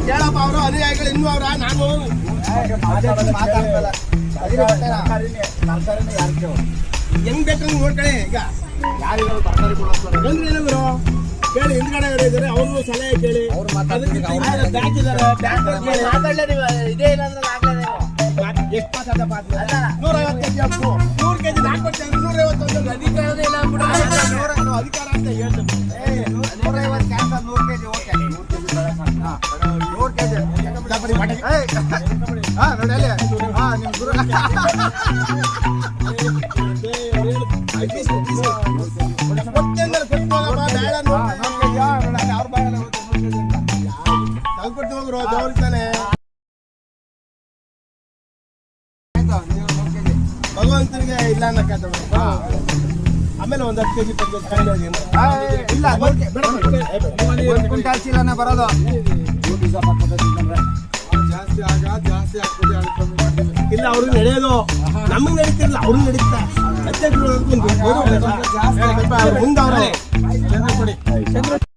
ಕೇಳಪ್ಪ ಅವರು ಅನುಯಾಯಿಗಳು ಇನ್ನೂ ಅವ್ರ ನಾನು ಹೆಂಗ್ ಬೇಕಂಗ್ ನೋಡ್ಕೊಳ್ಳಿ. ಈಗ ಬಂದ್ರೇನಂದ್ರು ಕೇಳಿ ಹಿಂದ್ಗಡೆ ಇದ್ದಾರೆ ಅವ್ರಿಗೂ ಸಲಹೆ ಕೇಳಿ. ಎಷ್ಟು ಮಾತಾಡಪ್ಪ 150 ಕೆಜಿ ಅಪ್ಪು 100 ಕೆಜಿ ನಾಲ್ಕು ಕೊಟ್ಟೆ 151 ಅಧಿಕಾರನೇ ಇಲ್ಲ ಅಧಿಕಾರ ಅಂತ ಹೇಳ್ತಾರೆ. 150 ಕ್ಯಾನ್ಸರ್ 100 ಕೆಜಿ ಓಕೆ 100 ಕೆಜಿ ನೋಡಿ ಅಲ್ಲಿ ನಿಮ್ ಗುರು ಭಗವಂತನಿಗೆ ಇಲ್ಲ ಅನ್ನಕ್ಕ ಆಮೇಲೆ ಒಂದು 10 ಕೆಜಿ ಇಲ್ಲ ಕ್ವಿಂಟಾಲ್ ಚೀಲನ ಬರೋದು ಜಾಸ್ತಿ ಇಲ್ಲ ಅವ್ರಿಗೆ ನಡೆಯೋದು ನಮಗೆ ನಡೀತಿರಲ್ಲ ಅವ್ರಿಗೆ ನಡೀತಾ ಅಧ್ಯಕ್ಷರು ಮುಂದೆ